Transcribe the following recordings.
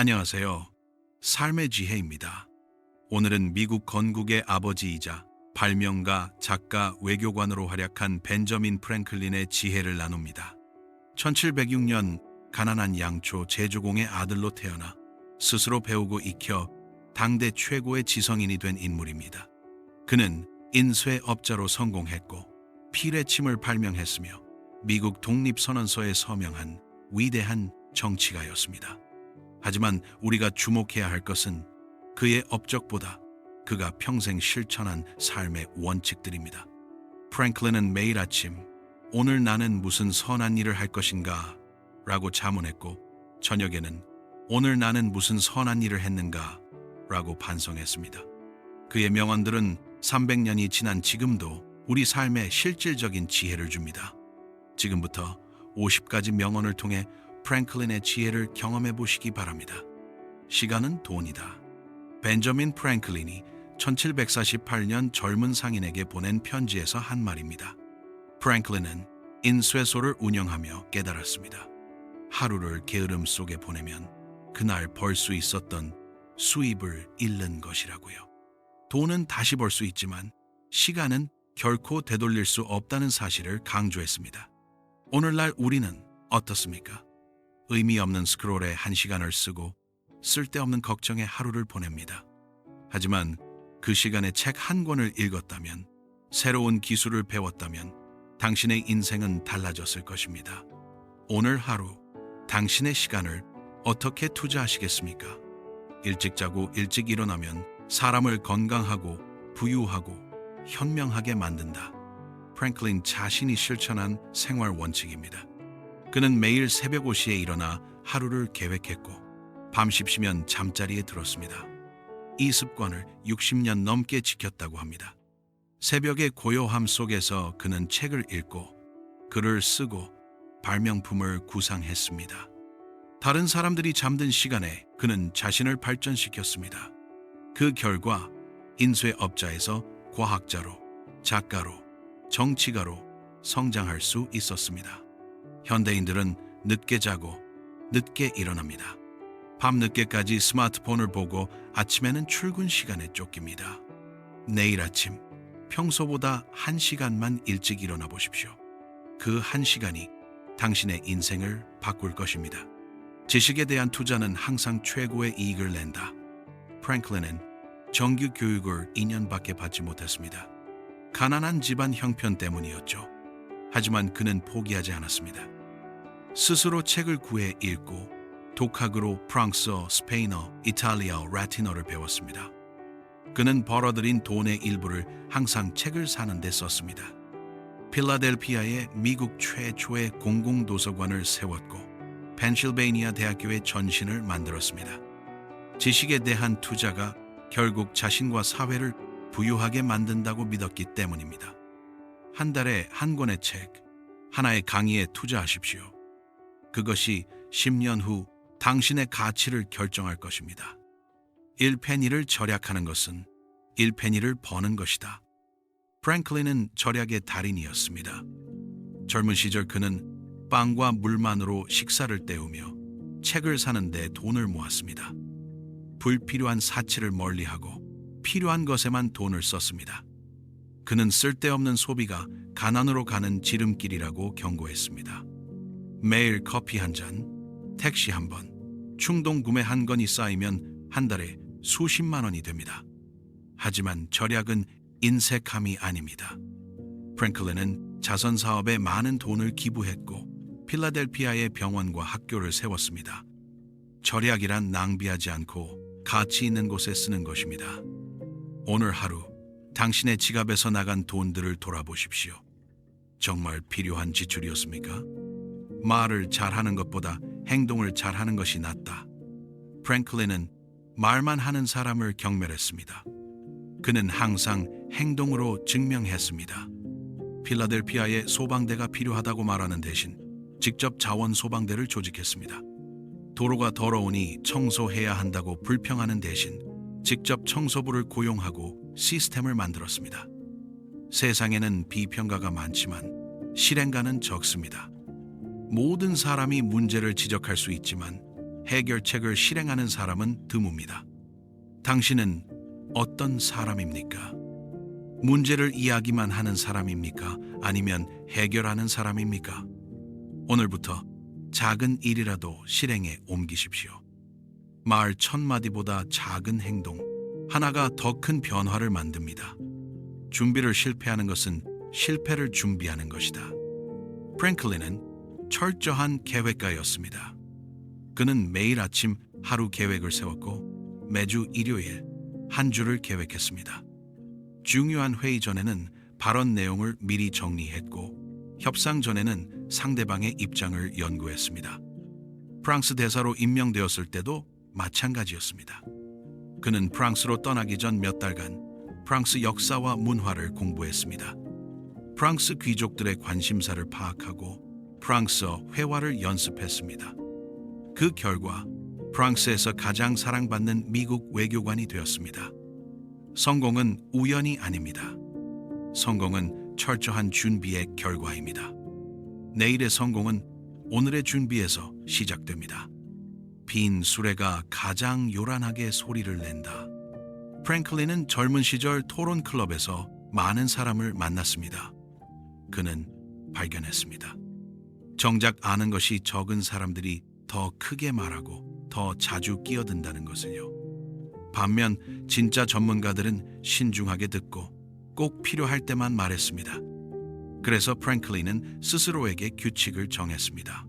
안녕하세요. 삶의 지혜입니다. 오늘은 미국 건국의 아버지이자 발명가, 작가, 외교관으로 활약한 벤저민 프랭클린의 지혜를 나눕니다. 1706년 가난한 양초 제조공의 아들로 태어나 스스로 배우고 익혀 당대 최고의 지성인이 된 인물입니다. 그는 인쇄업자로 성공했고 피레침을 발명했으며 미국 독립선언서에 서명한 위대한 정치가였습니다. 하지만 우리가 주목해야 할 것은 그의 업적보다 그가 평생 실천한 삶의 원칙들입니다. 프랭클린은 매일 아침 오늘 나는 무슨 선한 일을 할 것인가 라고 자문했고, 저녁에는 오늘 나는 무슨 선한 일을 했는가 라고 반성했습니다. 그의 명언들은 300년이 지난 지금도 우리 삶에 실질적인 지혜를 줍니다. 지금부터 50가지 명언을 통해 프랭클린의 지혜를 경험해 보시기 바랍니다. 시간은 돈이다. 벤저민 프랭클린이 1748년 젊은 상인에게 보낸 편지에서 한 말입니다. 프랭클린은 인쇄소를 운영하며 깨달았습니다. 하루를 게으름 속에 보내면 그날 벌 수 있었던 수입을 잃는 것이라고요. 돈은 다시 벌 수 있지만 시간은 결코 되돌릴 수 없다는 사실을 강조했습니다. 오늘날 우리는 어떻습니까? 의미 없는 스크롤에 1시간을 쓰고 쓸데없는 걱정에 하루를 보냅니다. 하지만 그 시간에 책 한 권을 읽었다면, 새로운 기술을 배웠다면 당신의 인생은 달라졌을 것입니다. 오늘 하루 당신의 시간을 어떻게 투자하시겠습니까? 일찍 자고 일찍 일어나면 사람을 건강하고 부유하고 현명하게 만든다. 프랭클린 자신이 실천한 생활 원칙입니다. 그는 매일 새벽 5시에 일어나 하루를 계획했고 밤 십시면 잠자리에 들었습니다. 이 습관을 60년 넘게 지켰다고 합니다. 새벽의 고요함 속에서 그는 책을 읽고 글을 쓰고 발명품을 구상했습니다. 다른 사람들이 잠든 시간에 그는 자신을 발전시켰습니다. 그 결과 인쇄업자에서 과학자로, 작가로, 정치가로 성장할 수 있었습니다. 현대인들은 늦게 자고 늦게 일어납니다. 밤늦게까지 스마트폰을 보고 아침에는 출근 시간에 쫓깁니다. 내일 아침 평소보다 1시간만 일찍 일어나 보십시오. 그 1시간이 당신의 인생을 바꿀 것입니다. 지식에 대한 투자는 항상 최고의 이익을 낸다. 프랭클린은 정규 교육을 2년밖에 받지 못했습니다. 가난한 집안 형편 때문이었죠. 하지만 그는 포기하지 않았습니다. 스스로 책을 구해 읽고 독학으로 프랑스어, 스페인어, 이탈리아어, 라틴어를 배웠습니다. 그는 벌어들인 돈의 일부를 항상 책을 사는 데 썼습니다. 필라델피아에 미국 최초의 공공도서관을 세웠고 펜실베이니아 대학교의 전신을 만들었습니다. 지식에 대한 투자가 결국 자신과 사회를 부유하게 만든다고 믿었기 때문입니다. 한 달에 한 권의 책, 하나의 강의에 투자하십시오. 그것이 10년 후 당신의 가치를 결정할 것입니다. 1페니를 절약하는 것은 1페니를 버는 것이다. 프랭클린은 절약의 달인이었습니다. 젊은 시절 그는 빵과 물만으로 식사를 때우며 책을 사는데 돈을 모았습니다. 불필요한 사치를 멀리하고 필요한 것에만 돈을 썼습니다. 그는 쓸데없는 소비가 가난으로 가는 지름길이라고 경고했습니다. 매일 커피 한 잔, 택시 한 번, 충동 구매 한 건이 쌓이면 한 달에 수십만 원이 됩니다. 하지만 절약은 인색함이 아닙니다. 프랭클린은 자선 사업에 많은 돈을 기부했고 필라델피아의 병원과 학교를 세웠습니다. 절약이란 낭비하지 않고 가치 있는 곳에 쓰는 것입니다. 오늘 하루 당신의 지갑에서 나간 돈들을 돌아보십시오. 정말 필요한 지출이었습니까? 말을 잘하는 것보다 행동을 잘하는 것이 낫다. 프랭클린은 말만 하는 사람을 경멸했습니다. 그는 항상 행동으로 증명했습니다. 필라델피아에 소방대가 필요하다고 말하는 대신 직접 자원 소방대를 조직했습니다. 도로가 더러우니 청소해야 한다고 불평하는 대신 직접 청소부를 고용하고 시스템을 만들었습니다. 세상에는 비평가가 많지만 실행가는 적습니다. 모든 사람이 문제를 지적할 수 있지만 해결책을 실행하는 사람은 드뭅니다. 당신은 어떤 사람입니까? 문제를 이야기만 하는 사람입니까? 아니면 해결하는 사람입니까? 오늘부터 작은 일이라도 실행에 옮기십시오. 말 1000마디보다 작은 행동 하나가 더 큰 변화를 만듭니다. 준비를 실패하는 것은 실패를 준비하는 것이다. 프랭클린은 철저한 계획가였습니다. 그는 매일 아침 하루 계획을 세웠고 매주 일요일 한 주를 계획했습니다. 중요한 회의 전에는 발언 내용을 미리 정리했고 협상 전에는 상대방의 입장을 연구했습니다. 프랑스 대사로 임명되었을 때도 마찬가지였습니다. 그는 프랑스로 떠나기 전 몇 달간 프랑스 역사와 문화를 공부했습니다. 프랑스 귀족들의 관심사를 파악하고 프랑스어 회화를 연습했습니다. 그 결과 프랑스에서 가장 사랑받는 미국 외교관이 되었습니다. 성공은 우연이 아닙니다. 성공은 철저한 준비의 결과입니다. 내일의 성공은 오늘의 준비에서 시작됩니다. 빈 수레가 가장 요란하게 소리를 낸다. 프랭클린은 젊은 시절 토론 클럽에서 많은 사람을 만났습니다. 그는 발견했습니다. 정작 아는 것이 적은 사람들이 더 크게 말하고 더 자주 끼어든다는 것을요. 반면 진짜 전문가들은 신중하게 듣고 꼭 필요할 때만 말했습니다. 그래서 프랭클린은 스스로에게 규칙을 정했습니다.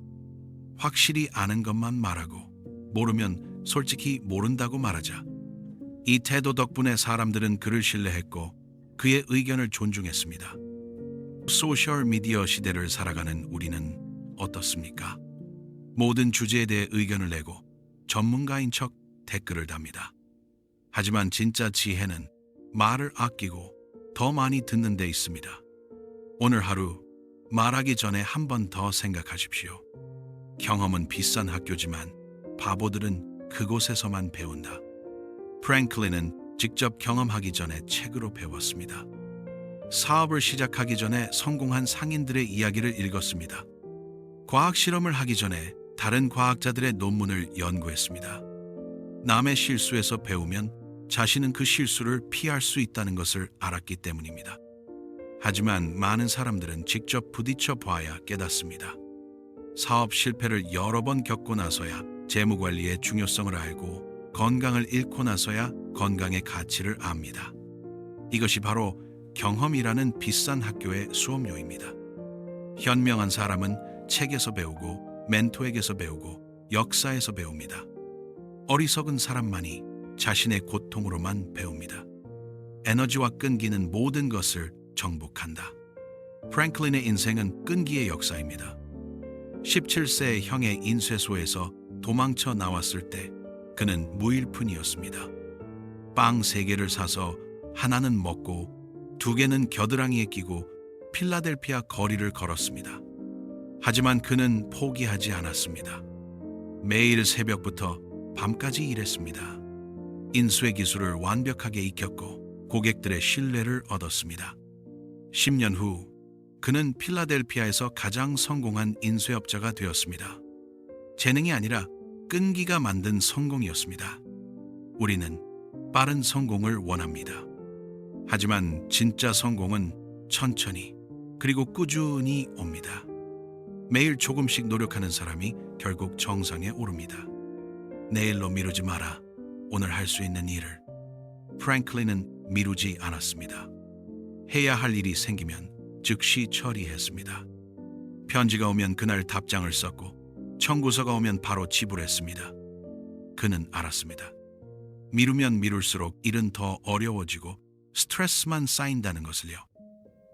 확실히 아는 것만 말하고 모르면 솔직히 모른다고 말하자. 이 태도 덕분에 사람들은 그를 신뢰했고 그의 의견을 존중했습니다. 소셜미디어 시대를 살아가는 우리는 어떻습니까? 모든 주제에 대해 의견을 내고 전문가인 척 댓글을 답니다. 하지만 진짜 지혜는 말을 아끼고 더 많이 듣는 데 있습니다. 오늘 하루 말하기 전에 한 번 더 생각하십시오. 경험은 비싼 학교지만 바보들은 그곳에서만 배운다. 프랭클린은 직접 경험하기 전에 책으로 배웠습니다. 사업을 시작하기 전에 성공한 상인들의 이야기를 읽었습니다. 과학 실험을 하기 전에 다른 과학자들의 논문을 연구했습니다. 남의 실수에서 배우면 자신은 그 실수를 피할 수 있다는 것을 알았기 때문입니다. 하지만 많은 사람들은 직접 부딪혀 봐야 깨닫습니다. 사업 실패를 여러 번 겪고 나서야 재무관리의 중요성을 알고 건강을 잃고 나서야 건강의 가치를 압니다. 이것이 바로 경험이라는 비싼 학교의 수업료입니다. 현명한 사람은 책에서 배우고 멘토에게서 배우고 역사에서 배웁니다. 어리석은 사람만이 자신의 고통으로만 배웁니다. 에너지와 끈기는 모든 것을 정복한다. 프랭클린의 인생은 끈기의 역사입니다. 17세의 형의 인쇄소에서 도망쳐 나왔을 때 그는 무일푼이었습니다. 빵 3개를 사서 하나는 먹고 2개는 겨드랑이에 끼고 필라델피아 거리를 걸었습니다. 하지만 그는 포기하지 않았습니다. 매일 새벽부터 밤까지 일했습니다. 인쇄 기술을 완벽하게 익혔고 고객들의 신뢰를 얻었습니다. 10년 후 그는 필라델피아에서 가장 성공한 인쇄업자가 되었습니다. 재능이 아니라 끈기가 만든 성공이었습니다. 우리는 빠른 성공을 원합니다. 하지만 진짜 성공은 천천히 그리고 꾸준히 옵니다. 매일 조금씩 노력하는 사람이 결국 정상에 오릅니다. 내일로 미루지 마라. 오늘 할 수 있는 일을. 프랭클린은 미루지 않았습니다. 해야 할 일이 생기면 즉시 처리했습니다. 편지가 오면 그날 답장을 썼고 청구서가 오면 바로 지불했습니다. 그는 알았습니다. 미루면 미룰수록 일은 더 어려워지고 스트레스만 쌓인다는 것을요.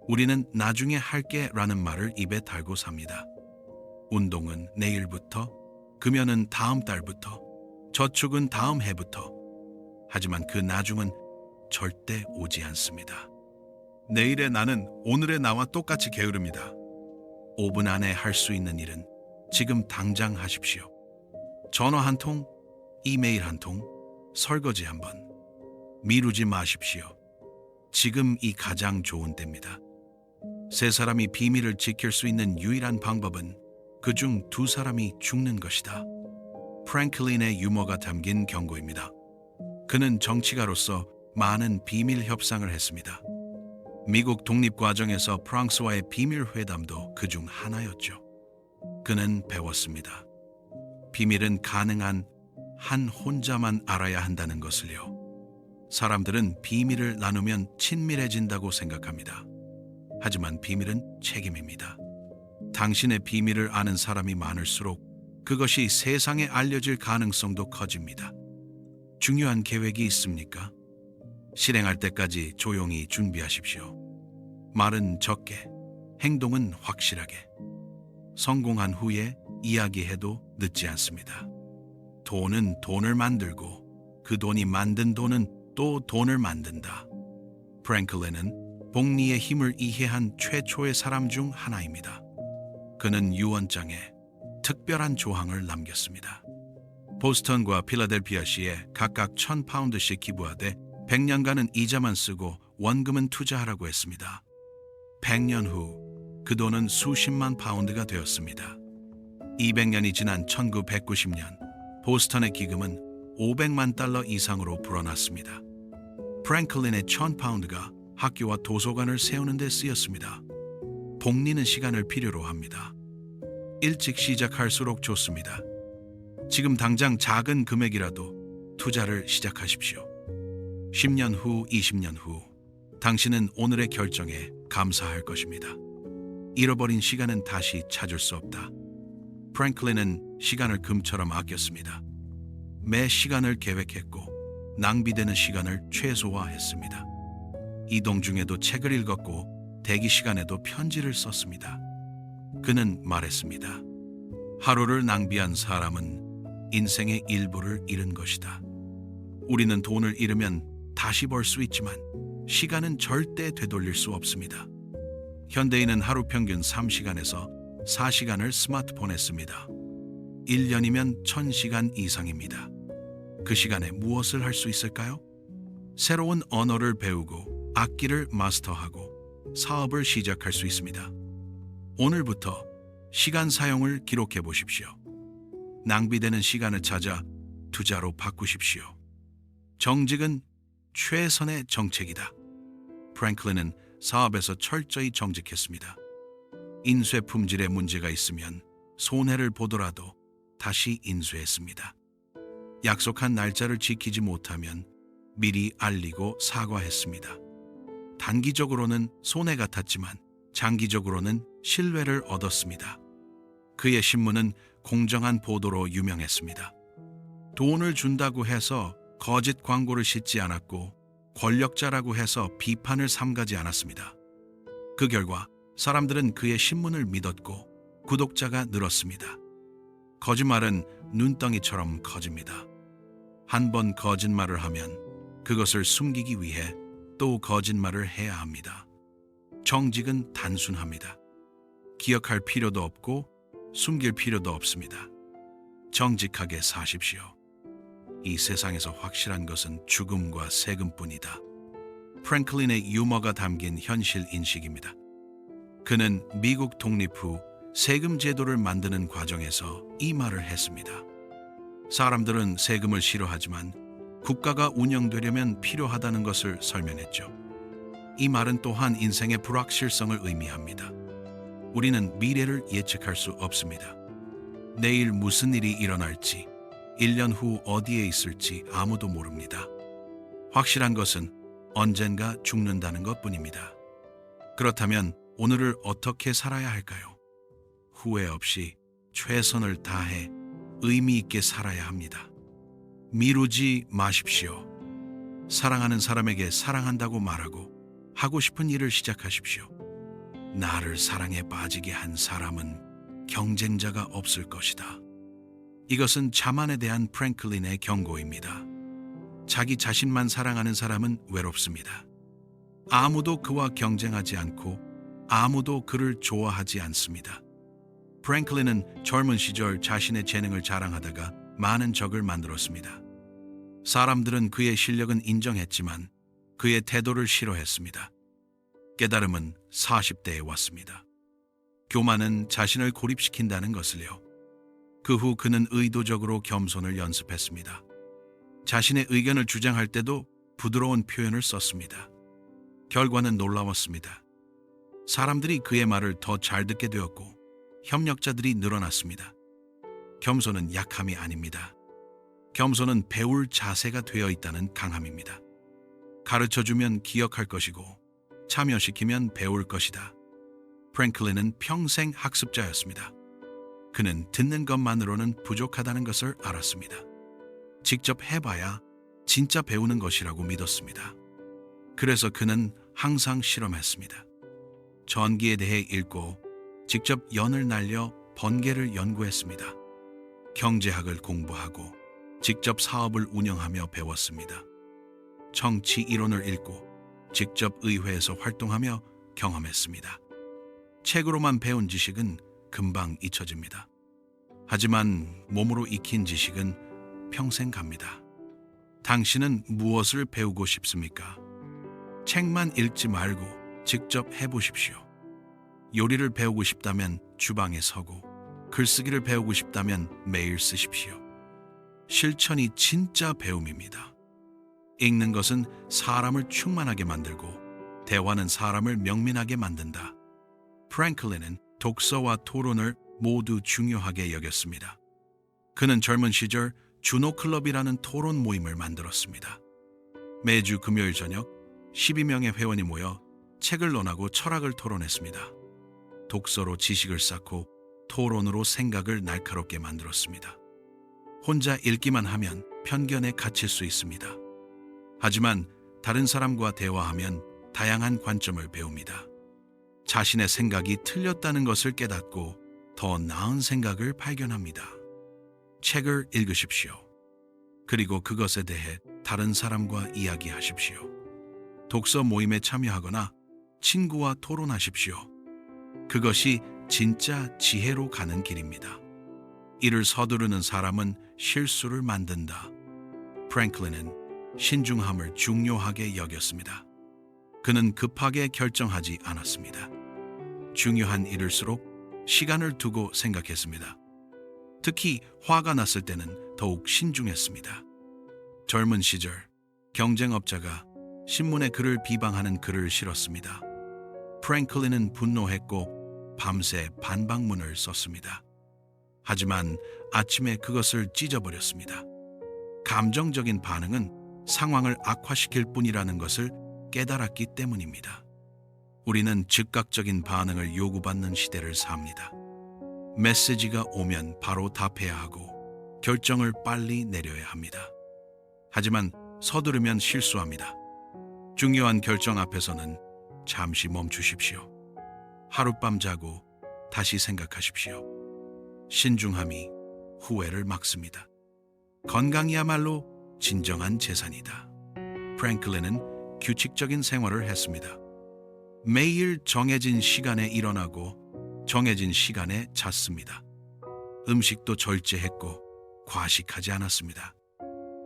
우리는 나중에 할게 라는 말을 입에 달고 삽니다. 운동은 내일부터, 금연은 다음 달부터, 저축은 다음 해부터. 하지만 그 나중은 절대 오지 않습니다. 내일의 나는 오늘의 나와 똑같이 게으릅니다. 5분 안에 할 수 있는 일은 지금 당장 하십시오. 전화 한 통, 이메일 한 통, 설거지 한 번. 미루지 마십시오. 지금 이 가장 좋은 때입니다. 세 사람이 비밀을 지킬 수 있는 유일한 방법은 그중 2사람이 죽는 것이다. 프랭클린의 유머가 담긴 경고입니다. 그는 정치가로서 많은 비밀 협상을 했습니다. 미국 독립 과정에서 프랑스와의 비밀 회담도 그중 하나였죠. 그는 배웠습니다. 비밀은 가능한 한 혼자만 알아야 한다는 것을요. 사람들은 비밀을 나누면 친밀해진다고 생각합니다. 하지만 비밀은 책임입니다. 당신의 비밀을 아는 사람이 많을수록 그것이 세상에 알려질 가능성도 커집니다. 중요한 계획이 있습니까? 실행할 때까지 조용히 준비하십시오. 말은 적게, 행동은 확실하게. 성공한 후에 이야기해도 늦지 않습니다. 돈은 돈을 만들고 그 돈이 만든 돈은 또 돈을 만든다. 프랭클린은 복리의 힘을 이해한 최초의 사람 중 하나입니다. 그는 유언장에 특별한 조항을 남겼습니다. 보스턴과 필라델피아시에 각각 1,000파운드씩 기부하되 100년간은 이자만 쓰고 원금은 투자하라고 했습니다. 100년 후 그 돈은 수십만 파운드가 되었습니다. 200년이 지난 1990년 보스턴의 기금은 500만 달러 이상으로 불어났습니다. 프랭클린의 1,000파운드가 학교와 도서관을 세우는 데 쓰였습니다. 복리는 시간을 필요로 합니다. 일찍 시작할수록 좋습니다. 지금 당장 작은 금액이라도 투자를 시작하십시오. 10년 후, 20년 후 당신은 오늘의 결정에 감사할 것입니다. 잃어버린 시간은 다시 찾을 수 없다. 프랭클린은 시간을 금처럼 아꼈습니다. 매 시간을 계획했고 낭비되는 시간을 최소화했습니다. 이동 중에도 책을 읽었고 대기 시간에도 편지를 썼습니다. 그는 말했습니다. 하루를 낭비한 사람은 인생의 일부를 잃은 것이다. 우리는 돈을 잃으면 다시 벌 수 있지만 시간은 절대 되돌릴 수 없습니다. 현대인은 하루 평균 3시간에서 4시간을 스마트폰에 씁니다. 1년이면 1,000시간 이상입니다. 그 시간에 무엇을 할 수 있을까요? 새로운 언어를 배우고 악기를 마스터하고 사업을 시작할 수 있습니다. 오늘부터 시간 사용을 기록해 보십시오. 낭비되는 시간을 찾아 투자로 바꾸십시오. 정직은 최선의 정책이다. 프랭클린은 사업에서 철저히 정직했습니다. 인쇄 품질에 문제가 있으면 손해를 보더라도 다시 인쇄했습니다. 약속한 날짜를 지키지 못하면 미리 알리고 사과했습니다. 단기적으로는 손해 같았지만 장기적으로는 신뢰를 얻었습니다. 그의 신문은 공정한 보도로 유명했습니다. 돈을 준다고 해서 거짓 광고를 싣지 않았고 권력자라고 해서 비판을 삼가지 않았습니다. 그 결과 사람들은 그의 신문을 믿었고 구독자가 늘었습니다. 거짓말은 눈덩이처럼 커집니다. 한 번 거짓말을 하면 그것을 숨기기 위해 또 거짓말을 해야 합니다. 정직은 단순합니다. 기억할 필요도 없고 숨길 필요도 없습니다. 정직하게 사십시오. 이 세상에서 확실한 것은 죽음과 세금뿐이다. 프랭클린의 유머가 담긴 현실 인식입니다. 그는 미국 독립 후 세금 제도를 만드는 과정에서 이 말을 했습니다. 사람들은 세금을 싫어하지만 국가가 운영되려면 필요하다는 것을 설명했죠. 이 말은 또한 인생의 불확실성을 의미합니다. 우리는 미래를 예측할 수 없습니다. 내일 무슨 일이 일어날지, 1년 후 어디에 있을지 아무도 모릅니다. 확실한 것은 언젠가 죽는다는 것뿐입니다. 그렇다면 오늘을 어떻게 살아야 할까요? 후회 없이 최선을 다해 의미 있게 살아야 합니다. 미루지 마십시오. 사랑하는 사람에게 사랑한다고 말하고 하고 싶은 일을 시작하십시오. 나를 사랑에 빠지게 한 사람은 경쟁자가 없을 것이다. 이것은 자만에 대한 프랭클린의 경고입니다. 자기 자신만 사랑하는 사람은 외롭습니다. 아무도 그와 경쟁하지 않고 아무도 그를 좋아하지 않습니다. 프랭클린은 젊은 시절 자신의 재능을 자랑하다가 많은 적을 만들었습니다. 사람들은 그의 실력은 인정했지만 그의 태도를 싫어했습니다. 깨달음은 40대에 왔습니다. 교만은 자신을 고립시킨다는 것을요. 그 후 그는 의도적으로 겸손을 연습했습니다. 자신의 의견을 주장할 때도 부드러운 표현을 썼습니다. 결과는 놀라웠습니다. 사람들이 그의 말을 더 잘 듣게 되었고 협력자들이 늘어났습니다. 겸손은 약함이 아닙니다. 겸손은 배울 자세가 되어 있다는 강함입니다. 가르쳐주면 기억할 것이고 참여시키면 배울 것이다. 프랭클린은 평생 학습자였습니다. 그는 듣는 것만으로는 부족하다는 것을 알았습니다. 직접 해봐야 진짜 배우는 것이라고 믿었습니다. 그래서 그는 항상 실험했습니다. 전기에 대해 읽고 직접 연을 날려 번개를 연구했습니다. 경제학을 공부하고 직접 사업을 운영하며 배웠습니다. 정치 이론을 읽고 직접 의회에서 활동하며 경험했습니다. 책으로만 배운 지식은 금방 잊혀집니다. 하지만 몸으로 익힌 지식은 평생 갑니다. 당신은 무엇을 배우고 싶습니까? 책만 읽지 말고 직접 해보십시오. 요리를 배우고 싶다면 주방에 서고, 글쓰기를 배우고 싶다면 매일 쓰십시오. 실천이 진짜 배움입니다. 읽는 것은 사람을 충만하게 만들고 대화는 사람을 명민하게 만든다. 프랭클린은 독서와 토론을 모두 중요하게 여겼습니다. 그는 젊은 시절 주노클럽이라는 토론 모임을 만들었습니다. 매주 금요일 저녁 12명의 회원이 모여 책을 논하고 철학을 토론했습니다. 독서로 지식을 쌓고 토론으로 생각을 날카롭게 만들었습니다. 혼자 읽기만 하면 편견에 갇힐 수 있습니다. 하지만 다른 사람과 대화하면 다양한 관점을 배웁니다. 자신의 생각이 틀렸다는 것을 깨닫고 더 나은 생각을 발견합니다. 책을 읽으십시오. 그리고 그것에 대해 다른 사람과 이야기하십시오. 독서 모임에 참여하거나 친구와 토론하십시오. 그것이 진짜 지혜로 가는 길입니다. 이를 서두르는 사람은 실수를 만든다. 프랭클린은 신중함을 중요하게 여겼습니다. 그는 급하게 결정하지 않았습니다. 중요한 일일수록 시간을 두고 생각했습니다. 특히 화가 났을 때는 더욱 신중했습니다. 젊은 시절 경쟁업자가 신문에 그를 비방하는 글을 실었습니다. 프랭클린은 분노했고 밤새 반박문을 썼습니다. 하지만 아침에 그것을 찢어버렸습니다. 감정적인 반응은 상황을 악화시킬 뿐이라는 것을 깨달았기 때문입니다. 우리는 즉각적인 반응을 요구받는 시대를 삽니다. 메시지가 오면 바로 답해야 하고 결정을 빨리 내려야 합니다. 하지만 서두르면 실수합니다. 중요한 결정 앞에서는 잠시 멈추십시오. 하룻밤 자고 다시 생각하십시오. 신중함이 후회를 막습니다. 건강이야말로 진정한 재산이다. 프랭클린은 규칙적인 생활을 했습니다. 매일 정해진 시간에 일어나고 정해진 시간에 잤습니다. 음식도 절제했고 과식하지 않았습니다.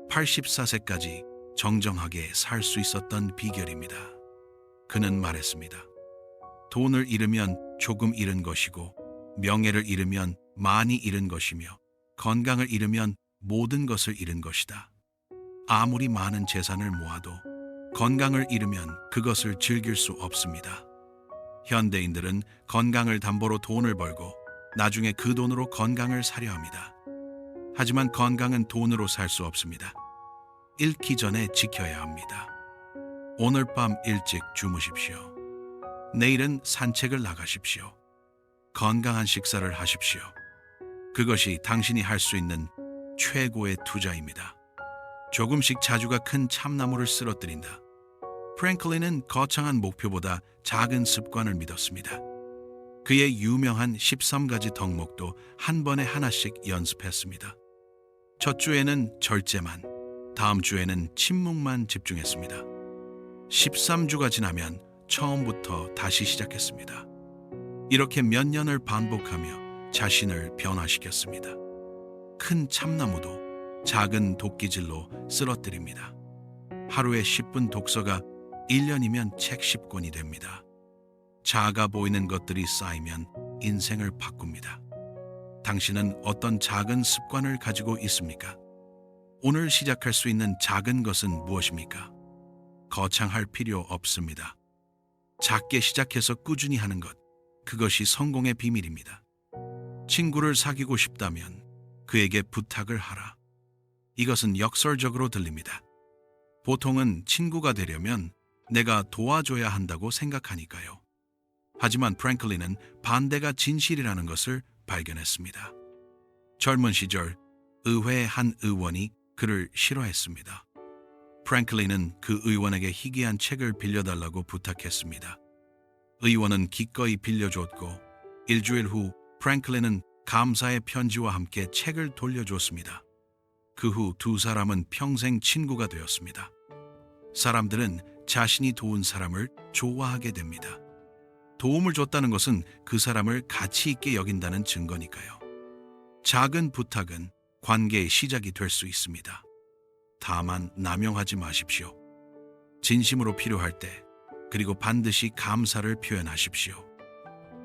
84세까지 정정하게 살 수 있었던 비결입니다. 그는 말했습니다. 돈을 잃으면 조금 잃은 것이고 명예를 잃으면 많이 잃은 것이며 건강을 잃으면 모든 것을 잃은 것이다. 아무리 많은 재산을 모아도 건강을 잃으면 그것을 즐길 수 없습니다. 현대인들은 건강을 담보로 돈을 벌고 나중에 그 돈으로 건강을 사려 합니다. 하지만 건강은 돈으로 살 수 없습니다. 잃기 전에 지켜야 합니다. 오늘 밤 일찍 주무십시오. 내일은 산책을 나가십시오. 건강한 식사를 하십시오. 그것이 당신이 할 수 있는 최고의 투자입니다. 조금씩 자주가 큰 참나무를 쓰러뜨린다. 프랭클린은 거창한 목표보다 작은 습관을 믿었습니다. 그의 유명한 13가지 덕목도 한 번에 하나씩 연습했습니다. 첫 주에는 절제만, 다음 주에는 침묵만 집중했습니다. 13주가 지나면 처음부터 다시 시작했습니다. 이렇게 몇 년을 반복하며 자신을 변화시켰습니다. 큰 참나무도 작은 도끼질로 쓰러뜨립니다. 하루에 10분 독서가 1년이면 책 10권이 됩니다. 작아 보이는 것들이 쌓이면 인생을 바꿉니다. 당신은 어떤 작은 습관을 가지고 있습니까? 오늘 시작할 수 있는 작은 것은 무엇입니까? 거창할 필요 없습니다. 작게 시작해서 꾸준히 하는 것, 그것이 성공의 비밀입니다. 친구를 사귀고 싶다면 그에게 부탁을 하라. 이것은 역설적으로 들립니다. 보통은 친구가 되려면 내가 도와줘야 한다고 생각하니까요. 하지만 프랭클린은 반대가 진실이라는 것을 발견했습니다. 젊은 시절 의회의 한 의원이 그를 싫어했습니다. 프랭클린은 그 의원에게 희귀한 책을 빌려달라고 부탁했습니다. 의원은 기꺼이 빌려줬고 일주일 후 프랭클린은 감사의 편지와 함께 책을 돌려줬습니다. 그 후 두 사람은 평생 친구가 되었습니다. 사람들은 자신이 도운 사람을 좋아하게 됩니다. 도움을 줬다는 것은 그 사람을 가치 있게 여긴다는 증거니까요. 작은 부탁은 관계의 시작이 될 수 있습니다. 다만 남용하지 마십시오. 진심으로 필요할 때, 그리고 반드시 감사를 표현하십시오.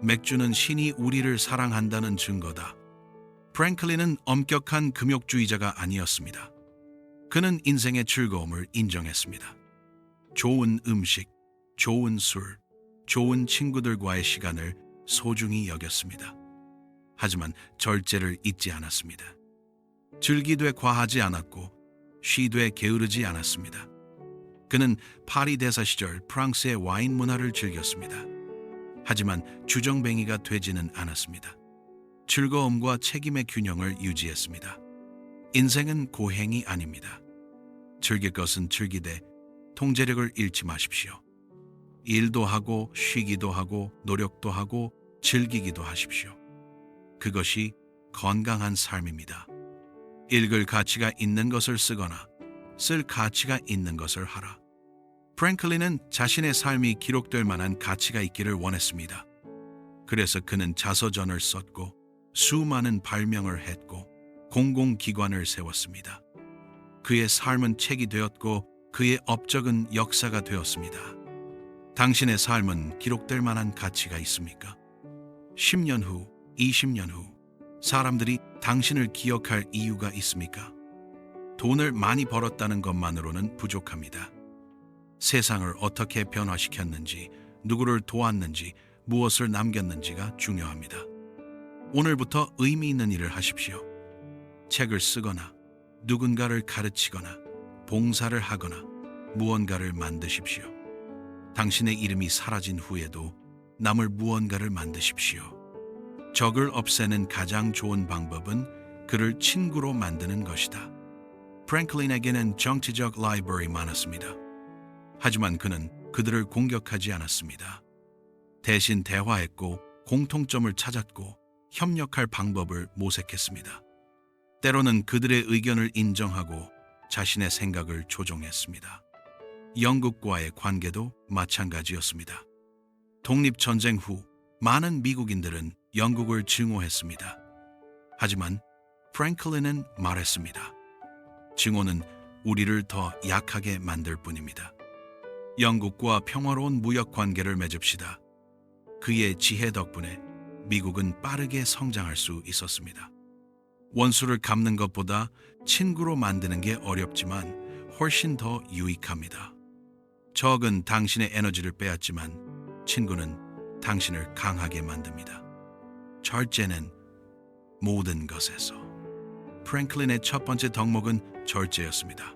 맥주는 신이 우리를 사랑한다는 증거다. 프랭클린은 엄격한 금욕주의자가 아니었습니다. 그는 인생의 즐거움을 인정했습니다. 좋은 음식, 좋은 술, 좋은 친구들과의 시간을 소중히 여겼습니다. 하지만 절제를 잊지 않았습니다. 즐기되 과하지 않았고 쉬되 게으르지 않았습니다. 그는 파리 대사 시절 프랑스의 와인 문화를 즐겼습니다. 하지만 주정뱅이가 되지는 않았습니다. 즐거움과 책임의 균형을 유지했습니다. 인생은 고행이 아닙니다. 즐길 것은 즐기되 통제력을 잃지 마십시오. 일도 하고 쉬기도 하고 노력도 하고 즐기기도 하십시오. 그것이 건강한 삶입니다. 읽을 가치가 있는 것을 쓰거나 쓸 가치가 있는 것을 하라. 프랭클린은 자신의 삶이 기록될 만한 가치가 있기를 원했습니다. 그래서 그는 자서전을 썼고 수많은 발명을 했고 공공기관을 세웠습니다. 그의 삶은 책이 되었고 그의 업적은 역사가 되었습니다. 당신의 삶은 기록될 만한 가치가 있습니까? 10년 후, 20년 후 사람들이 당신을 기억할 이유가 있습니까? 돈을 많이 벌었다는 것만으로는 부족합니다. 세상을 어떻게 변화시켰는지, 누구를 도왔는지, 무엇을 남겼는지가 중요합니다. 오늘부터 의미 있는 일을 하십시오. 책을 쓰거나 누군가를 가르치거나 봉사를 하거나 무언가를 만드십시오. 당신의 이름이 사라진 후에도 남을 무언가를 만드십시오. 적을 없애는 가장 좋은 방법은 그를 친구로 만드는 것이다. 프랭클린에게는 정치적 라이벌이 많았습니다. 하지만 그는 그들을 공격하지 않았습니다. 대신 대화했고 공통점을 찾았고 협력할 방법을 모색했습니다. 때로는 그들의 의견을 인정하고 자신의 생각을 조정했습니다. 영국과의 관계도 마찬가지였습니다. 독립전쟁 후 많은 미국인들은 영국을 증오했습니다. 하지만 프랭클린은 말했습니다. 증오는 우리를 더 약하게 만들 뿐입니다. 영국과 평화로운 무역 관계를 맺읍시다. 그의 지혜 덕분에 미국은 빠르게 성장할 수 있었습니다. 원수를 갚는 것보다 친구로 만드는 게 어렵지만 훨씬 더 유익합니다. 적은 당신의 에너지를 빼앗지만 친구는 당신을 강하게 만듭니다. 절제는 모든 것에서. 프랭클린의 첫 번째 덕목은 절제였습니다.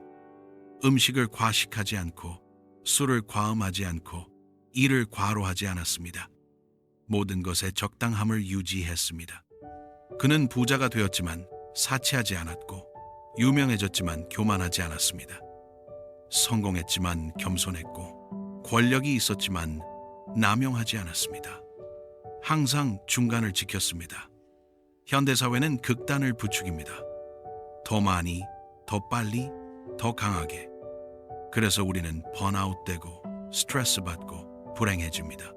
음식을 과식하지 않고 술을 과음하지 않고 일을 과로하지 않았습니다. 모든 것에 적당함을 유지했습니다. 그는 부자가 되었지만 사치하지 않았고 유명해졌지만 교만하지 않았습니다. 성공했지만 겸손했고 권력이 있었지만 남용하지 않았습니다. 항상 중간을 지켰습니다. 현대사회는 극단을 부추깁니다. 더 많이, 더 빨리, 더 강하게. 그래서 우리는 번아웃되고 스트레스 받고 불행해집니다.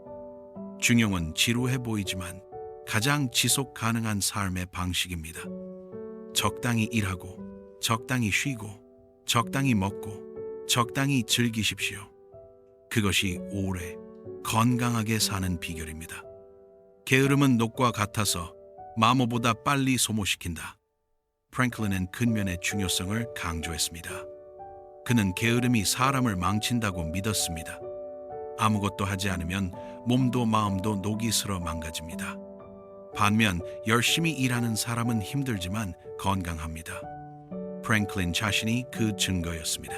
중용은 지루해 보이지만 가장 지속 가능한 삶의 방식입니다. 적당히 일하고, 적당히 쉬고, 적당히 먹고, 적당히 즐기십시오. 그것이 오래 건강하게 사는 비결입니다. 게으름은 녹과 같아서 마모보다 빨리 소모시킨다. 프랭클린은 근면의 중요성을 강조했습니다. 그는 게으름이 사람을 망친다고 믿었습니다. 아무것도 하지 않으면 몸도 마음도 녹이 슬어 망가집니다. 반면 열심히 일하는 사람은 힘들지만 건강합니다. 프랭클린 자신이 그 증거였습니다.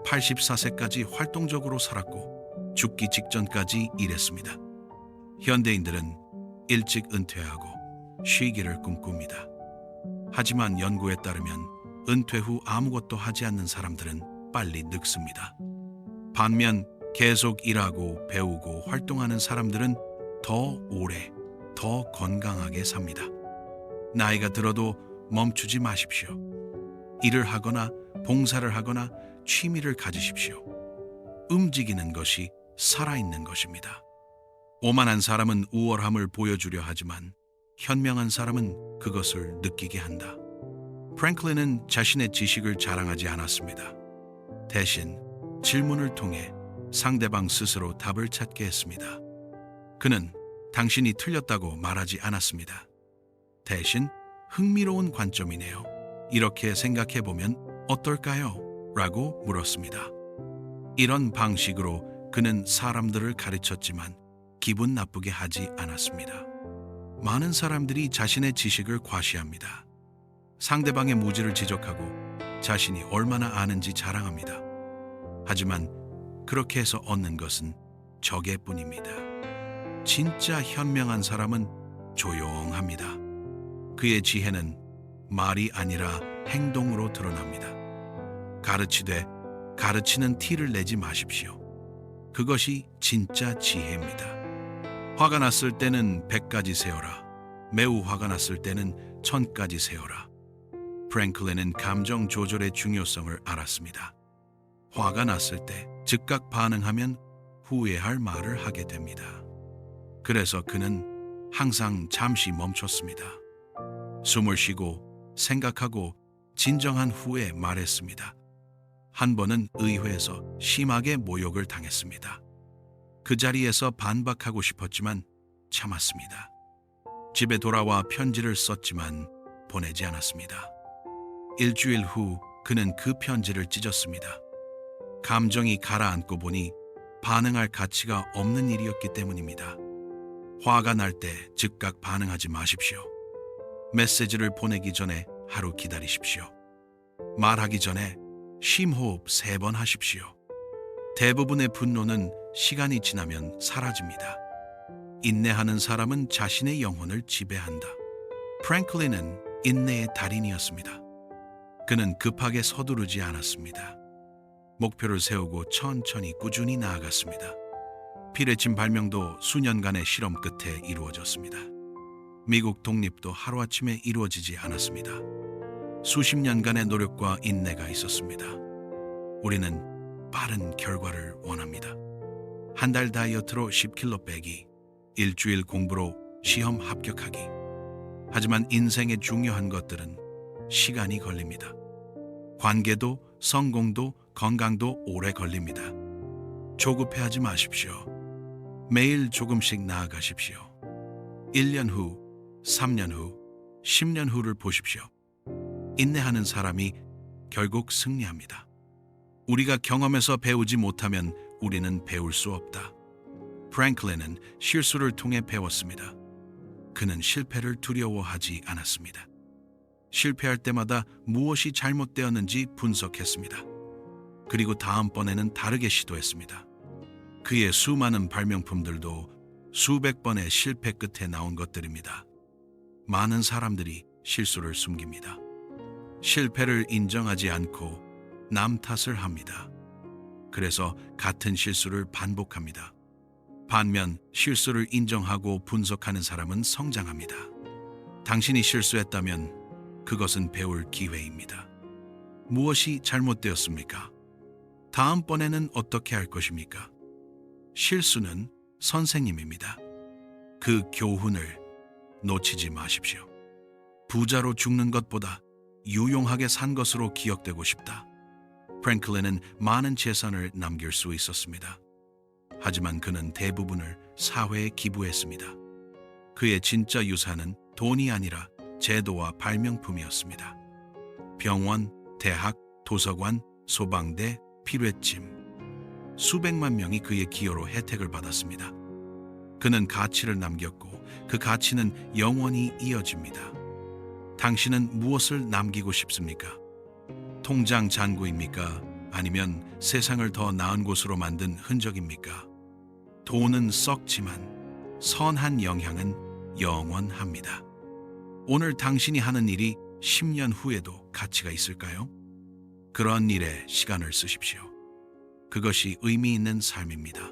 84세까지 활동적으로 살았고 죽기 직전까지 일했습니다. 현대인들은 일찍 은퇴하고 쉬기를 꿈꿉니다. 하지만 연구에 따르면 은퇴 후 아무것도 하지 않는 사람들은 빨리 늙습니다. 반면 계속 일하고 배우고 활동하는 사람들은 더 오래, 더 건강하게 삽니다. 나이가 들어도 멈추지 마십시오. 일을 하거나 봉사를 하거나 취미를 가지십시오. 움직이는 것이 살아있는 것입니다. 오만한 사람은 우월함을 보여주려 하지만 현명한 사람은 그것을 느끼게 한다. 프랭클린은 자신의 지식을 자랑하지 않았습니다. 대신 질문을 통해 상대방 스스로 답을 찾게 했습니다. 그는 당신이 틀렸다고 말하지 않았습니다. 대신 흥미로운 관점이네요. 이렇게 생각해보면 어떨까요? 라고 물었습니다. 이런 방식으로 그는 사람들을 가르쳤지만 기분 나쁘게 하지 않았습니다. 많은 사람들이 자신의 지식을 과시합니다. 상대방의 무지를 지적하고 자신이 얼마나 아는지 자랑합니다. 하지만 그렇게 해서 얻는 것은 적의뿐입니다. 진짜 현명한 사람은 조용합니다. 그의 지혜는 말이 아니라 행동으로 드러납니다. 가르치되 가르치는 티를 내지 마십시오. 그것이 진짜 지혜입니다. 화가 났을 때는 100가지 세어라. 매우 화가 났을 때는 1000가지 세어라. 프랭클린은 감정 조절의 중요성을 알았습니다. 화가 났을 때 즉각 반응하면 후회할 말을 하게 됩니다. 그래서 그는 항상 잠시 멈췄습니다. 숨을 쉬고 생각하고 진정한 후에 말했습니다. 한 번은 의회에서 심하게 모욕을 당했습니다. 그 자리에서 반박하고 싶었지만 참았습니다. 집에 돌아와 편지를 썼지만 보내지 않았습니다. 일주일 후 그는 그 편지를 찢었습니다. 감정이 가라앉고 보니 반응할 가치가 없는 일이었기 때문입니다. 화가 날 때 즉각 반응하지 마십시오. 메시지를 보내기 전에 하루 기다리십시오. 말하기 전에 심호흡 3번 하십시오. 대부분의 분노는 시간이 지나면 사라집니다. 인내하는 사람은 자신의 영혼을 지배한다. 프랭클린은 인내의 달인이었습니다. 그는 급하게 서두르지 않았습니다. 목표를 세우고 천천히 꾸준히 나아갔습니다. 피레침 발명도 수년간의 실험 끝에 이루어졌습니다. 미국 독립도 하루아침에 이루어지지 않았습니다. 수십 년간의 노력과 인내가 있었습니다. 우리는 빠른 결과를 원합니다. 한 달 다이어트로 10kg 빼기, 일주일 공부로 시험 합격하기. 하지만 인생의 중요한 것들은 시간이 걸립니다. 관계도 성공도 건강도 오래 걸립니다. 조급해하지 마십시오. 매일 조금씩 나아가십시오. 1년 후, 3년 후, 10년 후를 보십시오. 인내하는 사람이 결국 승리합니다. 우리가 경험에서 배우지 못하면 우리는 배울 수 없다. 프랭클린은 실수를 통해 배웠습니다. 그는 실패를 두려워하지 않았습니다. 실패할 때마다 무엇이 잘못되었는지 분석했습니다. 그리고 다음번에는 다르게 시도했습니다. 그의 수많은 발명품들도 수백 번의 실패 끝에 나온 것들입니다. 많은 사람들이 실수를 숨깁니다. 실패를 인정하지 않고 남 탓을 합니다. 그래서 같은 실수를 반복합니다. 반면 실수를 인정하고 분석하는 사람은 성장합니다. 당신이 실수했다면 그것은 배울 기회입니다. 무엇이 잘못되었습니까? 다음번에는 어떻게 할 것입니까? 실수는 선생님입니다. 그 교훈을 놓치지 마십시오. 부자로 죽는 것보다 유용하게 산 것으로 기억되고 싶다. 프랭클린은 많은 재산을 남길 수 있었습니다. 하지만 그는 대부분을 사회에 기부했습니다. 그의 진짜 유산은 돈이 아니라 제도와 발명품이었습니다. 병원, 대학, 도서관, 소방대, 피뢰찜. 수백만 명이 그의 기여로 혜택을 받았습니다. 그는 가치를 남겼고 그 가치는 영원히 이어집니다. 당신은 무엇을 남기고 싶습니까? 통장 잔고입니까? 아니면 세상을 더 나은 곳으로 만든 흔적입니까? 돈은 썩지만 선한 영향은 영원합니다. 오늘 당신이 하는 일이 10년 후에도 가치가 있을까요? 그런 일에 시간을 쓰십시오. 그것이 의미 있는 삶입니다.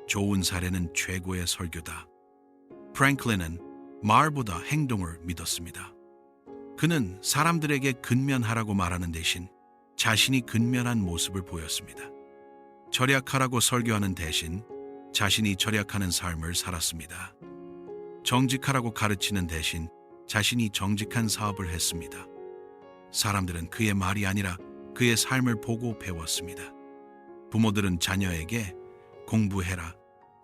좋은 사례는 최고의 설교다. 프랭클린은 말보다 행동을 믿었습니다. 그는 사람들에게 근면하라고 말하는 대신 자신이 근면한 모습을 보였습니다. 절약하라고 설교하는 대신 자신이 절약하는 삶을 살았습니다. 정직하라고 가르치는 대신 자신이 정직한 사업을 했습니다. 사람들은 그의 말이 아니라 그의 삶을 보고 배웠습니다. 부모들은 자녀에게 공부해라,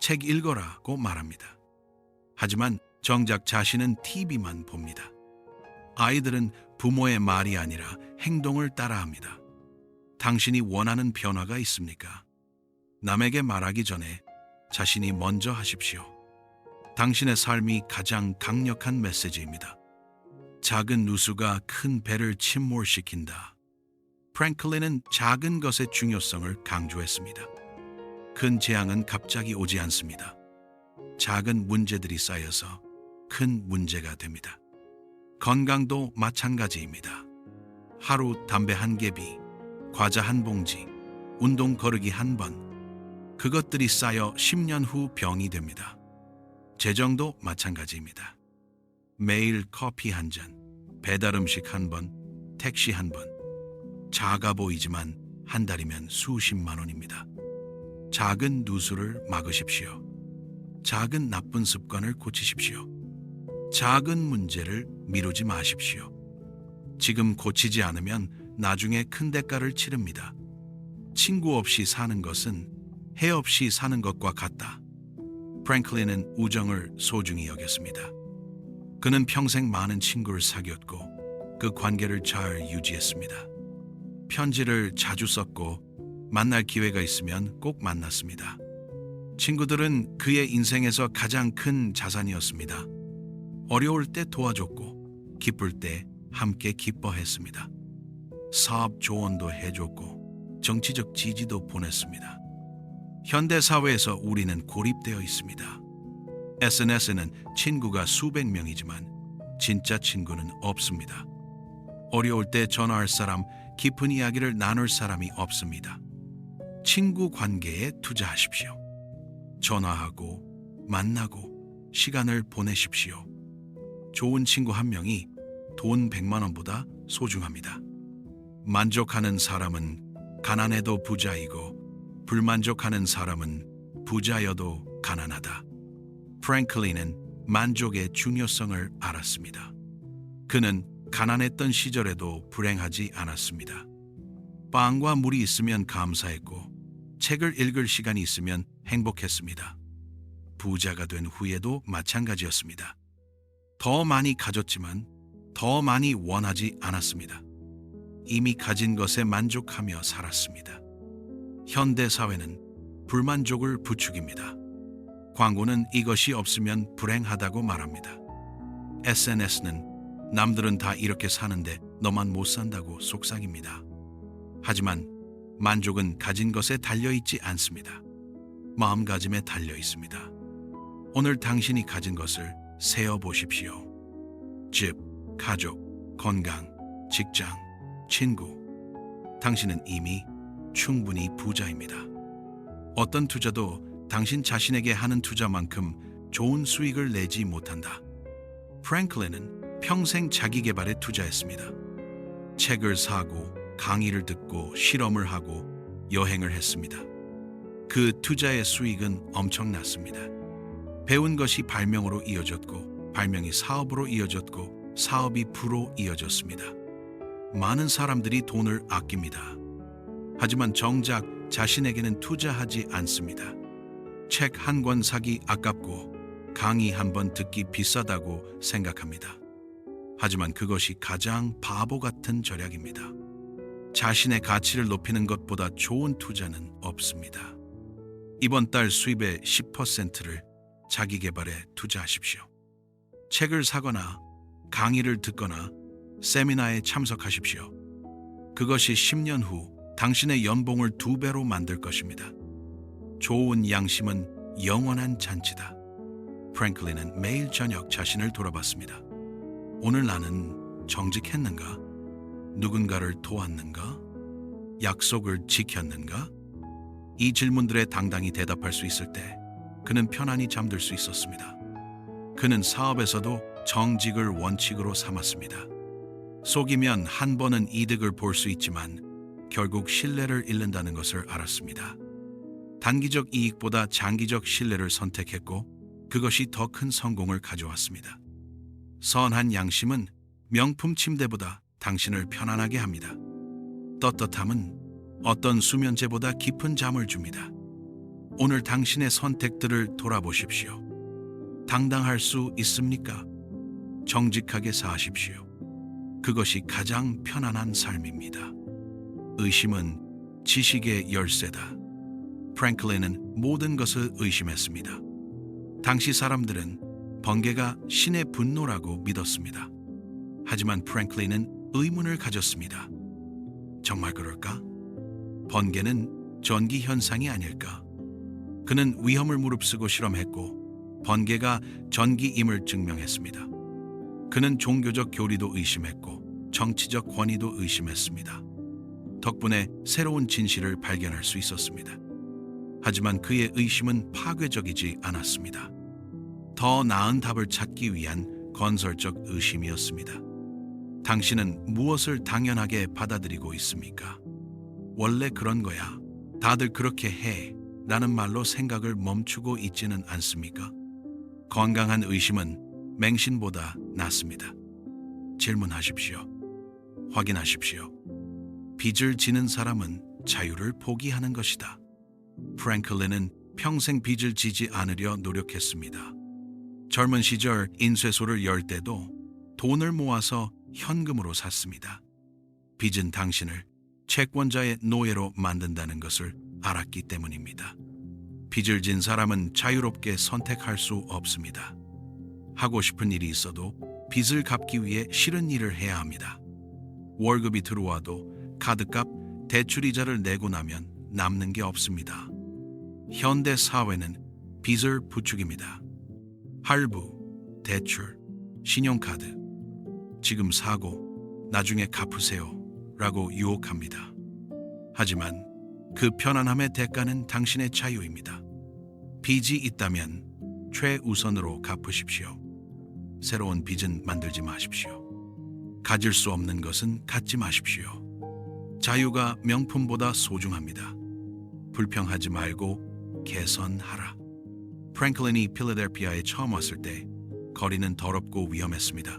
책 읽어라고 말합니다. 하지만 정작 자신은 TV만 봅니다. 아이들은 부모의 말이 아니라 행동을 따라합니다. 당신이 원하는 변화가 있습니까? 남에게 말하기 전에 자신이 먼저 하십시오. 당신의 삶이 가장 강력한 메시지입니다. 작은 누수가 큰 배를 침몰시킨다. 프랭클린은 작은 것의 중요성을 강조했습니다. 큰 재앙은 갑자기 오지 않습니다. 작은 문제들이 쌓여서 큰 문제가 됩니다. 건강도 마찬가지입니다. 하루 담배 한 개비, 과자 한 봉지, 운동 거르기 한 번, 그것들이 쌓여 10년 후 병이 됩니다. 재정도 마찬가지입니다. 매일 커피 한 잔, 배달 음식 한 번, 택시 한 번. 작아 보이지만 한 달이면 수십만 원입니다. 작은 누수를 막으십시오. 작은 나쁜 습관을 고치십시오. 작은 문제를 미루지 마십시오. 지금 고치지 않으면 나중에 큰 대가를 치릅니다. 친구 없이 사는 것은 해 없이 사는 것과 같다. 프랭클린은 우정을 소중히 여겼습니다. 그는 평생 많은 친구를 사귀었고 그 관계를 잘 유지했습니다. 편지를 자주 썼고 만날 기회가 있으면 꼭 만났습니다. 친구들은 그의 인생에서 가장 큰 자산이었습니다. 어려울 때 도와줬고 기쁠 때 함께 기뻐했습니다. 사업 조언도 해줬고 정치적 지지도 보냈습니다. 현대 사회에서 우리는 고립되어 있습니다. SNS에는 친구가 수백 명이지만 진짜 친구는 없습니다. 어려울 때 전화할 사람, 깊은 이야기를 나눌 사람이 없습니다. 친구 관계에 투자하십시오. 전화하고 만나고 시간을 보내십시오. 좋은 친구 한 명이 돈 100만 원보다 소중합니다. 만족하는 사람은 가난해도 부자이고 불만족하는 사람은 부자여도 가난하다. 프랭클린은 만족의 중요성을 알았습니다. 그는 가난했던 시절에도 불행하지 않았습니다. 빵과 물이 있으면 감사했고 책을 읽을 시간이 있으면 행복했습니다. 부자가 된 후에도 마찬가지였습니다. 더 많이 가졌지만 더 많이 원하지 않았습니다. 이미 가진 것에 만족하며 살았습니다. 현대 사회는 불만족을 부추깁니다. 광고는 이것이 없으면 불행하다고 말합니다. SNS는 남들은 다 이렇게 사는데 너만 못 산다고 속삭입니다. 하지만 만족은 가진 것에 달려있지 않습니다. 마음가짐에 달려 있습니다. 오늘 당신이 가진 것을 세어보십시오. 집, 가족, 건강, 직장, 친구. 당신은 이미 충분히 부자입니다. 어떤 투자도 당신 자신에게 하는 투자만큼 좋은 수익을 내지 못한다. 프랭클린은 평생 자기 개발에 투자했습니다. 책을 사고 강의를 듣고 실험을 하고 여행을 했습니다. 그 투자의 수익은 엄청났습니다. 배운 것이 발명으로 이어졌고 발명이 사업으로 이어졌고 사업이 부로 이어졌습니다. 많은 사람들이 돈을 아낍니다. 하지만 정작 자신에게는 투자하지 않습니다. 책 한 권 사기 아깝고 강의 한 번 듣기 비싸다고 생각합니다. 하지만 그것이 가장 바보 같은 절약입니다. 자신의 가치를 높이는 것보다 좋은 투자는 없습니다. 이번 달 수입의 10%를 자기 개발에 투자하십시오. 책을 사거나 강의를 듣거나 세미나에 참석하십시오. 그것이 10년 후 당신의 연봉을 2배로 만들 것입니다. 좋은 양심은 영원한 잔치다. 프랭클린은 매일 저녁 자신을 돌아봤습니다. 오늘 나는 정직했는가? 누군가를 도왔는가? 약속을 지켰는가? 이 질문들에 당당히 대답할 수 있을 때 그는 편안히 잠들 수 있었습니다. 그는 사업에서도 정직을 원칙으로 삼았습니다. 속이면 한 번은 이득을 볼 수 있지만 결국 신뢰를 잃는다는 것을 알았습니다. 단기적 이익보다 장기적 신뢰를 선택했고 그것이 더 큰 성공을 가져왔습니다. 선한 양심은 명품 침대보다 당신을 편안하게 합니다. 떳떳함은 어떤 수면제보다 깊은 잠을 줍니다. 오늘 당신의 선택들을 돌아보십시오. 당당할 수 있습니까? 정직하게 사십시오. 그것이 가장 편안한 삶입니다. 의심은 지식의 열쇠다. 프랭클린은 모든 것을 의심했습니다. 당시 사람들은 번개가 신의 분노라고 믿었습니다. 하지만 프랭클린은 의문을 가졌습니다. 정말 그럴까? 번개는 전기 현상이 아닐까? 그는 위험을 무릅쓰고 실험했고 번개가 전기임을 증명했습니다. 그는 종교적 교리도 의심했고 정치적 권위도 의심했습니다. 덕분에 새로운 진실을 발견할 수 있었습니다. 하지만 그의 의심은 파괴적이지 않았습니다. 더 나은 답을 찾기 위한 건설적 의심이었습니다. 당신은 무엇을 당연하게 받아들이고 있습니까? 원래 그런 거야. 다들 그렇게 해. 라는 말로 생각을 멈추고 있지는 않습니까? 건강한 의심은 맹신보다 낫습니다. 질문하십시오. 확인하십시오. 빚을 지는 사람은 자유를 포기하는 것이다. 프랭클린은 평생 빚을 지지 않으려 노력했습니다. 젊은 시절 인쇄소를 열 때도 돈을 모아서 현금으로 샀습니다. 빚은 당신을 채권자의 노예로 만든다는 것을 알았기 때문입니다. 빚을 진 사람은 자유롭게 선택할 수 없습니다. 하고 싶은 일이 있어도 빚을 갚기 위해 싫은 일을 해야 합니다. 월급이 들어와도 카드값, 대출이자를 내고 나면 남는 게 없습니다. 현대 사회는 빚을 부추깁니다. 할부, 대출, 신용카드, 지금 사고 나중에 갚으세요 라고 유혹합니다. 하지만 그 편안함의 대가는 당신의 자유입니다. 빚이 있다면 최우선으로 갚으십시오. 새로운 빚은 만들지 마십시오. 가질 수 없는 것은 갖지 마십시오. 자유가 명품보다 소중합니다. 불평하지 말고 개선하라. 프랭클린이 필라델피아에 처음 왔을 때 거리는 더럽고 위험했습니다.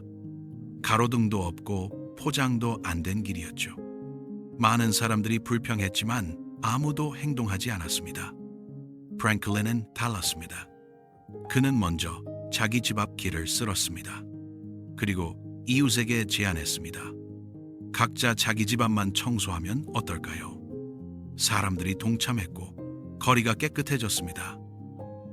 가로등도 없고 포장도 안 된 길이었죠. 많은 사람들이 불평했지만 아무도 행동하지 않았습니다. 프랭클린은 달랐습니다. 그는 먼저 자기 집 앞 길을 쓸었습니다. 그리고 이웃에게 제안했습니다. 각자 자기 집 앞만 청소하면 어떨까요? 사람들이 동참했고 거리가 깨끗해졌습니다.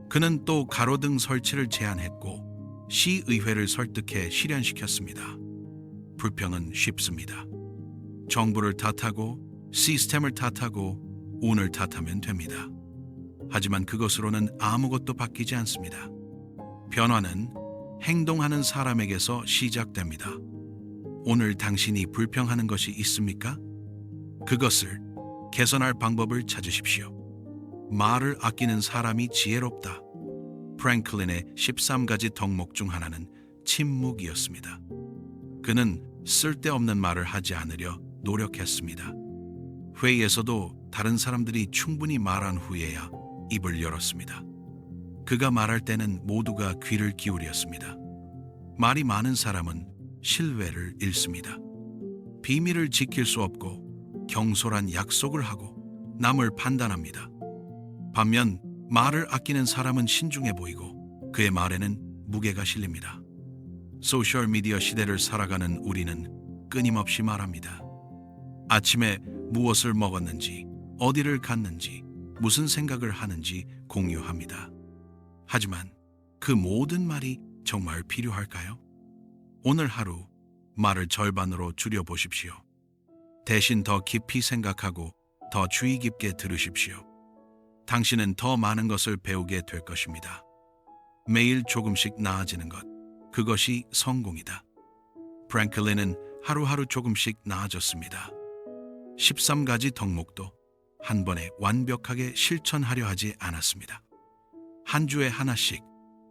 그는 또 가로등 설치를 제안했고 시의회를 설득해 실현시켰습니다. 불평은 쉽습니다. 정부를 탓하고 시스템을 탓하고 운을 탓하면 됩니다. 하지만 그것으로는 아무것도 바뀌지 않습니다. 변화는 행동하는 사람에게서 시작됩니다. 오늘 당신이 불평하는 것이 있습니까? 그것을 개선할 방법을 찾으십시오. 말을 아끼는 사람이 지혜롭다. 프랭클린의 13가지 덕목 중 하나는 침묵이었습니다. 그는 쓸데없는 말을 하지 않으려 노력했습니다. 회의에서도 다른 사람들이 충분히 말한 후에야 입을 열었습니다. 그가 말할 때는 모두가 귀를 기울였습니다. 말이 많은 사람은 신뢰를 잃습니다. 비밀을 지킬 수 없고 경솔한 약속을 하고 남을 판단합니다. 반면 말을 아끼는 사람은 신중해 보이고 그의 말에는 무게가 실립니다. 소셜미디어 시대를 살아가는 우리는 끊임없이 말합니다. 아침에 무엇을 먹었는지, 어디를 갔는지, 무슨 생각을 하는지 공유합니다. 하지만 그 모든 말이 정말 필요할까요? 오늘 하루 말을 절반으로 줄여보십시오. 대신 더 깊이 생각하고 더 주의 깊게 들으십시오. 당신은 더 많은 것을 배우게 될 것입니다. 매일 조금씩 나아지는 것, 그것이 성공이다. 프랭클린은 하루하루 조금씩 나아졌습니다. 13가지 덕목도 한 번에 완벽하게 실천하려 하지 않았습니다. 한 주에 하나씩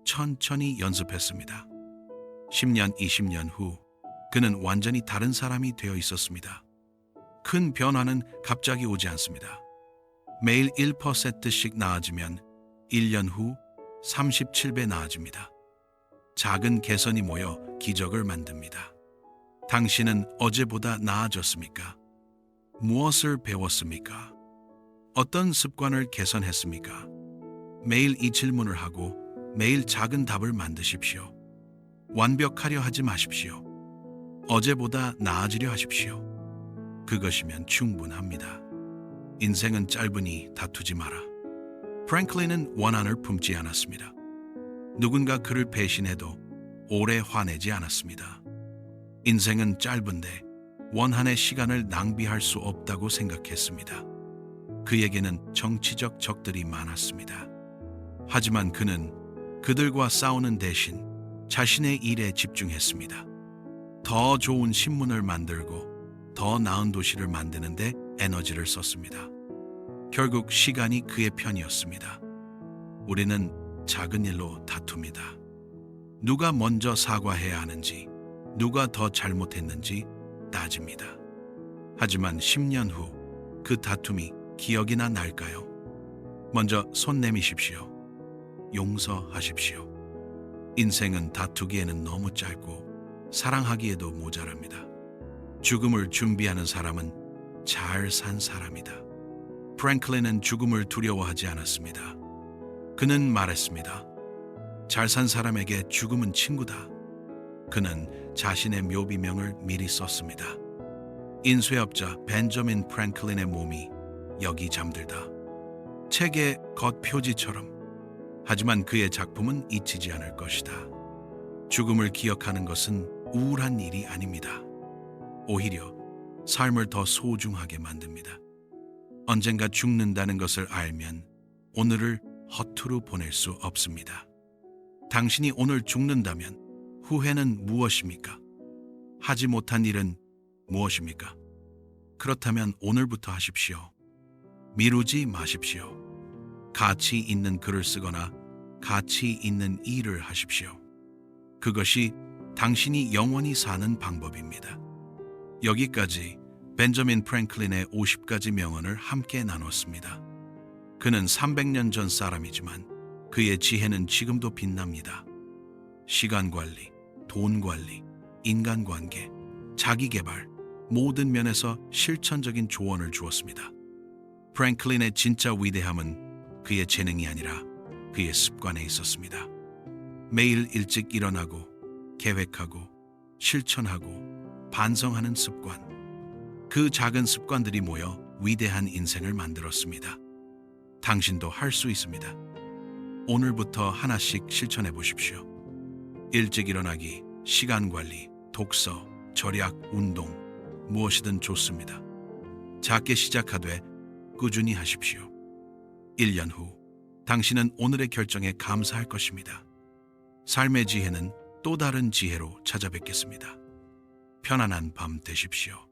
천천히 연습했습니다. 10년, 20년 후 그는 완전히 다른 사람이 되어 있었습니다. 큰 변화는 갑자기 오지 않습니다. 매일 1%씩 나아지면 1년 후 37배 나아집니다. 작은 개선이 모여 기적을 만듭니다. 당신은 어제보다 나아졌습니까? 무엇을 배웠습니까? 어떤 습관을 개선했습니까? 매일 이 질문을 하고 매일 작은 답을 만드십시오. 완벽하려 하지 마십시오. 어제보다 나아지려 하십시오. 그것이면 충분합니다. 인생은 짧으니 다투지 마라. 프랭클린은 원한을 품지 않았습니다. 누군가 그를 배신해도 오래 화내지 않았습니다. 인생은 짧은데 원한의 시간을 낭비할 수 없다고 생각했습니다. 그에게는 정치적 적들이 많았습니다. 하지만 그는 그들과 싸우는 대신 자신의 일에 집중했습니다. 더 좋은 신문을 만들고 더 나은 도시를 만드는 데 에너지를 썼습니다. 결국 시간이 그의 편이었습니다. 우리는 작은 일로 다툽니다. 누가 먼저 사과해야 하는지, 누가 더 잘못했는지 따집니다. 하지만 10년 후 그 다툼이 기억이나 날까요? 먼저 손 내미십시오. 용서하십시오. 인생은 다투기에는 너무 짧고 사랑하기에도 모자랍니다. 죽음을 준비하는 사람은 잘 산 사람이다. 프랭클린은 죽음을 두려워하지 않았습니다. 그는 말했습니다. 잘 산 사람에게 죽음은 친구다. 그는 자신의 묘비명을 미리 썼습니다. 인쇄업자 벤저민 프랭클린의 몸이 여기 잠들다. 책의 겉표지처럼. 하지만 그의 작품은 잊히지 않을 것이다. 죽음을 기억하는 것은 우울한 일이 아닙니다. 오히려 삶을 더 소중하게 만듭니다. 언젠가 죽는다는 것을 알면 오늘을 허투루 보낼 수 없습니다. 당신이 오늘 죽는다면 후회는 무엇입니까? 하지 못한 일은 무엇입니까? 그렇다면 오늘부터 하십시오. 미루지 마십시오. 가치 있는 글을 쓰거나 가치 있는 일을 하십시오. 그것이 당신이 영원히 사는 방법입니다. 여기까지 벤저민 프랭클린의 50가지 명언을 함께 나눴습니다. 그는 300년 전 사람이지만 그의 지혜는 지금도 빛납니다. 시간 관리, 돈 관리, 인간관계, 자기개발, 모든 면에서 실천적인 조언을 주었습니다. 프랭클린의 진짜 위대함은 그의 재능이 아니라 그의 습관에 있었습니다. 매일 일찍 일어나고 계획하고 실천하고 반성하는 습관. 그 작은 습관들이 모여 위대한 인생을 만들었습니다. 당신도 할 수 있습니다. 오늘부터 하나씩 실천해 보십시오. 일찍 일어나기, 시간 관리, 독서, 절약, 운동, 무엇이든 좋습니다. 작게 시작하되 꾸준히 하십시오. 1년 후 당신은 오늘의 결정에 감사할 것입니다. 삶의 지혜는 또 다른 지혜로 찾아뵙겠습니다. 편안한 밤 되십시오.